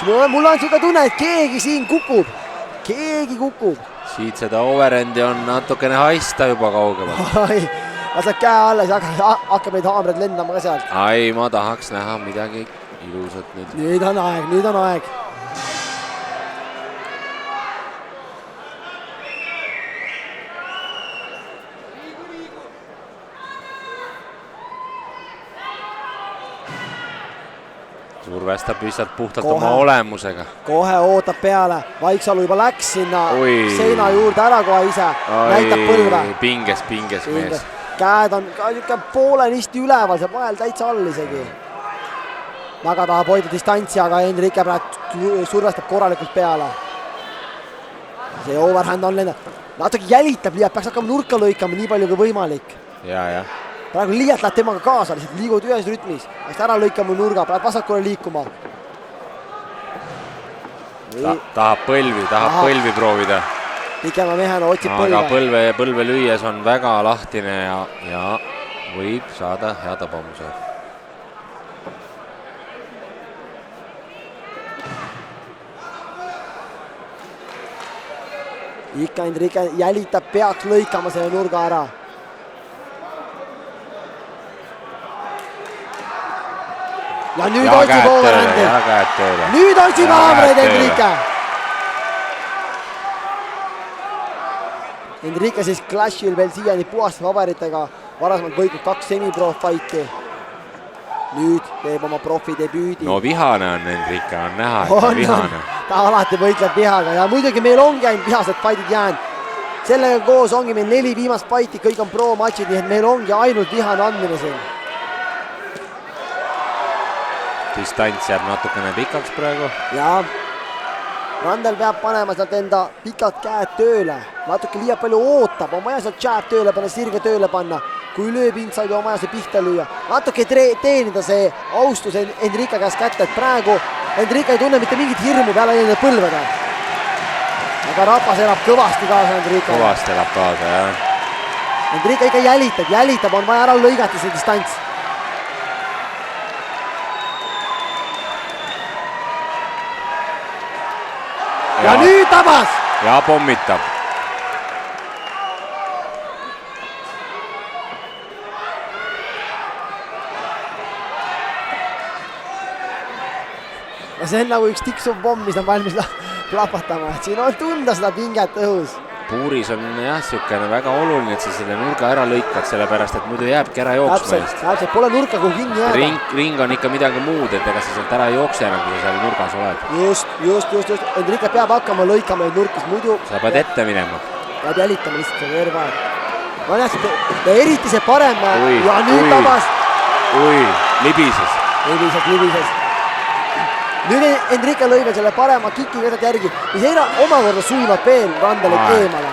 Mul on siuke tunne, et keegi siin kukub. Keegi kukub. Siit seda overendi on natukene haista juba kaugemalt. Laseb käe alla, siis hakkab neid haamreid lendama ka sealt. Ai, ma tahaks näha midagi ilusat nüüd. Nüüd on aeg. Survestab lihtsalt puhtalt oma olemusega. Kohe ootab peale. Vaiksalu juba läks sinna seina juurde ära kohe ise. Näitab põlve. Pinges mees. Käed on poolenisti üleval, see vahel täitsa all isegi. Väga tahab hoida distantsi, aga Enrique praegu survestab korralikult peale. See overhand on lennanud. Natuke jälitab liialt, peaks hakkama nurka lõikama nii palju kui võimalik. Ja. Praegu liialt läheb temaga kaasa, lihtsalt liigud ühes rütmis. Äkki ära lõikama nurga, praegu vasakule liikuma. Tahab põlvi proovida. Pikema mehena otsib põlve. Aga põlve lüües on väga lahtine ja võib saada hea tabamuse. Ikka Enrique jälitab, peaks lõikama selle nurga ära. Ja nüüd otsib overhandid. Nüüd otsib haamreid Enrique. Enrique siis Clashil veel siiani puhaste paberitega. Varasemalt võitnud 2 semi-pro fighti. Nüüd teeb oma profi debüüdi. No vihane on Enrique, on näha, et ta vihane. Ta alati võitleb vihaga ja muidugi meil ongi ainult vihased fightid jäänud. Sellega koos ongi meil 4 viimast fighti, kõik on pro-matchid, nii et meil ongi ainult vihane andmine siin. Distants jääb natukene pikaks praegu. Ja Randel peab panema sealt enda pikad käed tööle. Natuke liialt palju ootab, on vaja sealt jab tööle panna, sirge tööle panna. Kui lööb inside, on vaja see pihta lüüa. Natuke teenida see austus Enrique käest kätte, et praegu Enrique ei tunne mitte mingit hirmu peale nende põlveda. Aga Rapas elab kõvasti kaasa Enrique. Kõvasti elab kaasa, jah. Enrique ikka jälitab, on vaja ära lõigata see distants. Ja nüüd tabas! Ja pommitab. Ja see on nagu üks tiksuv pomm, mis on valmis plapatama. Siin on tunda seda pinget õhus. Puuris on jah siukene väga oluline, et sa selle nurga ära lõikad, sellepärast et muidu jääbki ära jooksma. Täpselt, pole nurka kuhu kinni jääda. Ring on ikka midagi muud, et ega sa sealt ära ei jookse enam, kui sa seal nurgas oled. Just. Enrique peab hakkama lõikama neid nurkis, muidu... Sa pead ette minema. Peab jälitama lihtsalt selle ervaad. Ma näen, et eriti see parem ja nüüd tabas. Libises. Nüüd Enrique lõi veel selle parema kiki võtad järgi, mis omakorda suunab veel Randelit eemale.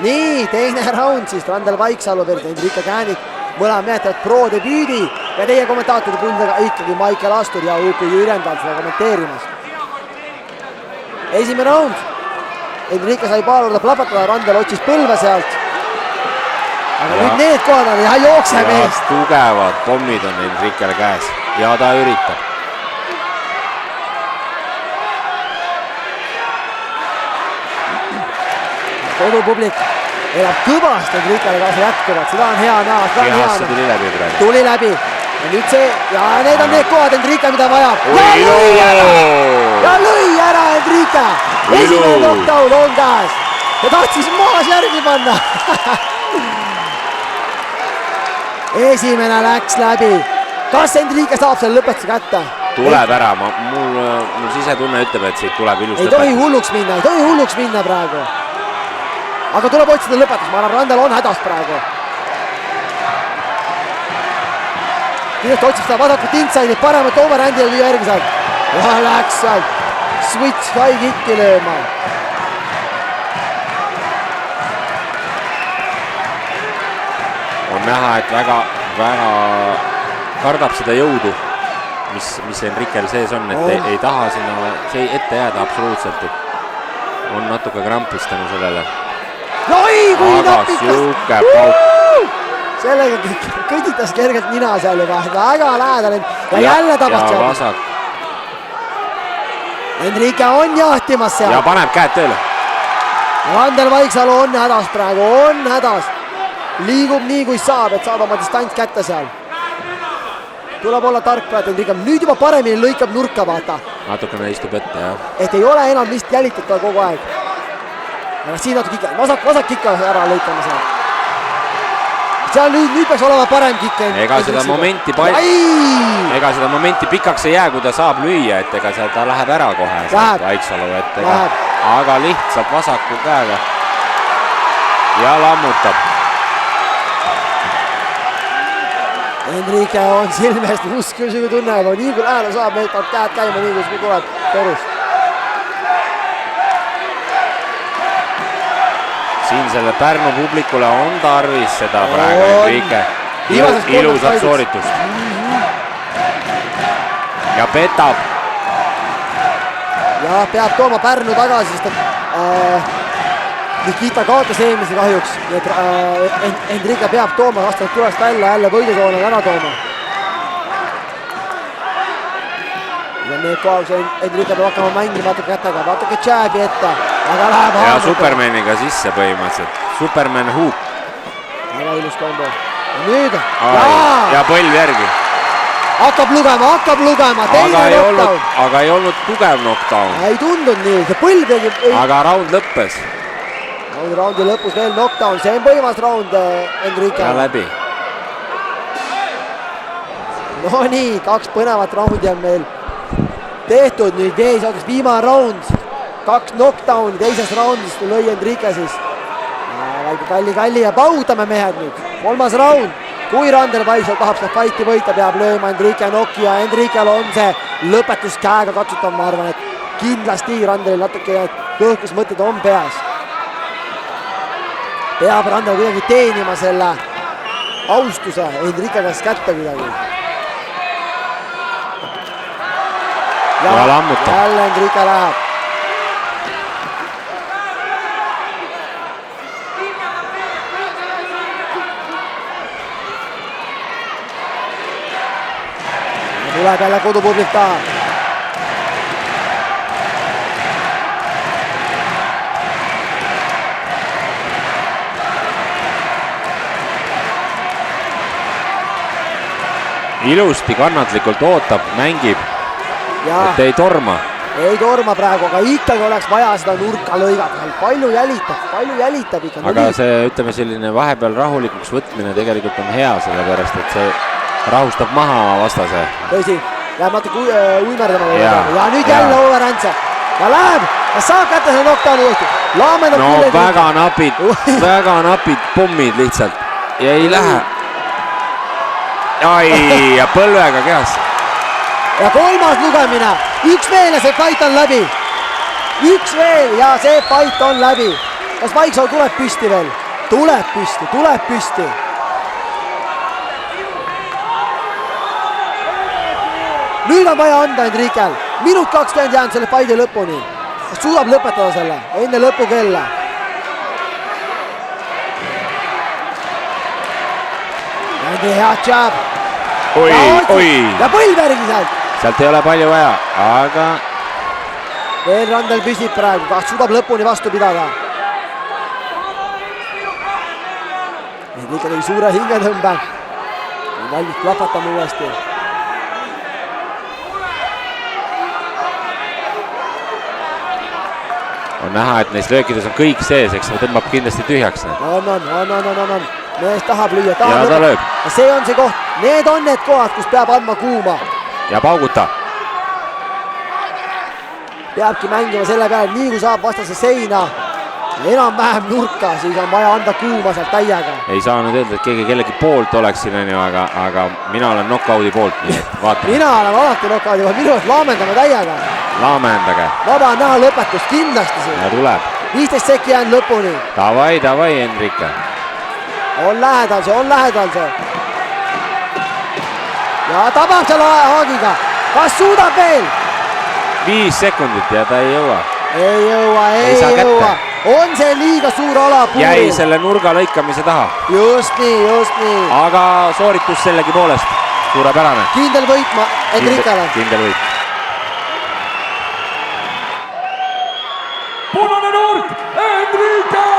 Nii, teine round siis Randel Vaiksalu versus Enrique Käänik. Mõlemad mehetavad pro debüüdi ja teie kommentaatori pundega ikkagi Maicel Astur ja Uku Jürendal seda kommenteerimas. Esimene round. Enrique sai paar korda plapatada, Randel otsis põlve sealt. Aga nüüd need kohad on ja jookse meest. Tugevad pommid on Enriquele käes ja ta üritab. Kodupublik elab kõvasti Enriquele kaasa jätkuvalt, seda on hea näha. Kehasse tuli läbi praegu. Tuli läbi ja nüüd see, ja need on need kohad Enrique, mida vajab. Ja lõi ära Enrique. Esimene knockdown on käes. Ja tahtis maas järgi panna. Esimene läks läbi. Kas Enrique saab selle lõpetuse kätte? Tuleb ära, mul sisetunne ütleb, et siit tuleb ilus lõpetus. Ei tohi hulluks minna praegu. Aga tuleb otsida lõpetus, ma arvan, Randel on hädas praegu. Kindlasti otsib seda vasakut inside'it, paremat overhandile lüüa järgi saab. Ja läks sealt switch high kicki lööma. On näha, et väga kardab seda jõudu, mis Enriquel sees on, et ei taha sinna ette jääda absoluutselt, et on natuke krampis tänu sellele. Oi, kui napikas! Sellega kõditas kergelt nina seal juba, väga lähedal ja jälle tabast seal. Enrique on jahtimas seal. Ja paneb käed tööle. Randel Vaiksalu on hädas praegu, on hädas. Liigub nii kui saab, et saada oma distants kätte seal. Tuleb olla tark praegu Enrique. Nüüd juba paremini lõikab nurka, vaata. Natukene istub ette, jah. Et ei ole enam vist jälitatud kogu aeg. Aga siin natuke ikka, vasak ikka ära lõikama seal. Seal nüüd peaks olema parem kikk. Ega seda momenti pikaks ei jää, kui ta saab lüüa, et ega ta läheb ära kohe. Vaiksalu ette. Aga lihtsalt vasaku käega. Ja lammutab. Enrique on silmest usküsi tunne, aga nii kui lähele saab, meid peab käed käima nii kui tuleb torust. Siin selle Pärnu publikule on tarvis seda praegu Enrique. Ilusat sooritust. Ja petab. Ja peab tooma Pärnu tagasi, sest et Nikita kaotas eelmise kahjuks. Enrique peab tooma, vastavalt tuleks välja jälle võidutoona ära tooma. Ja need kohal Enrique peab hakkama mängima natuke kätega, natuke jääbi ette. Aga läheb ja Supermaniga sisse põhimõtteliselt. Superman huup. Väga ilus kombo. Ja nüüd. Ja põlv järgi. Hakkab lugema. Aga ei olnud tugev knockdown. Ei tundnud nii. See põlv tegi. Aga round lõppes. Raundi lõpus veel knockdown. See on põhimas round Enrique. Ja läbi. No nii, 2 põnevat raundi on meil tehtud. Nüüd veesaudest viimane round. 2 knockdowni teises raundis lõi Enrique siis. Kalli ja paudame mehed nüüd. 3. round. Kui Randel Vaiksalu tahab seda fighti võita, peab lööma Enrique nokki ja Enriquel on see lõpetus käega katsutav, ma arvan, et kindlasti Randelil natuke kõhkusmõtted on peas. Peab Randel kuidagi teenima selle austuse Enrique käest kätte kuidagi. Ja lammutab. Jälle Enrique läheb. Tuleb jälle kodupublik taha. Ilusti kannatlikult ootab, mängib, et ei torma. Ei torma praegu, aga ikkagi oleks vaja seda nurka lõigata. Palju jälitab ikka. Aga see, ütleme, selline vahepeal rahulikuks võtmine tegelikult on hea, sellepärast, et see rahustab maha vastase. Tõsi, läheb natuke uimerdama. Ja nüüd jälle overhändse. Ja läheb, ja saab kätte selle knockdowni õhtu. No väga napid pommid lihtsalt. Ja ei lähe. Ai, ja põlvega kehas. Ja 3. lugemine. Üks veel ja see fight on läbi. Üks veel ja see fight on läbi. Kas Vaiksalu tuleb püsti veel? Tuleb püsti. Nüüd on vaja anda Enriquel. Minut 20 jäänud selle fighti lõpuni. Suudab lõpetada selle enne lõpukella. Mängib head jab. Ja põlv järgi sealt. Sealt ei ole palju vaja, aga... Veel Randel püsib praegu, kas suudab lõpuni vastu pidada. Enrique tegi suure hingetõmbe. Valmis plahvatama uuesti. On näha, et neist löökides on kõik sees, eks ta tõmbab kindlasti tühjaks. On. Mees tahab lüüa. Ja ta lööb. See on see koht. Need on need kohad, kus peab andma kuuma. Ja pauguta. Peabki mängima selle peale, nii kui saab vastase seina. Enam-vähem nurka, siis on vaja anda kuuma sealt täiega. Ei saa nüüd öelda, et keegi kellegi poolt oleks siin, aga mina olen knockouti poolt, nii et vaatame. Mina olen alati knockouti poolt, minu eest laamendame täiega. Laamendage. Vaba on näha lõpetust kindlasti siin. Ja tuleb. 15 sekki jäänud lõpuni. Davai, Enrique. On lähedal see. Ja tabab seal haagiga. Kas suudab veel? 5 sekundit ja ta ei jõua. Ei jõua. On see liiga suur ala puuril. Jäi selle nurga lõikamise taha. Just nii. Aga sooritus sellegi poolest. Suurepärane. Kindel võitma Enriquele. Kindel võit. York, Enrique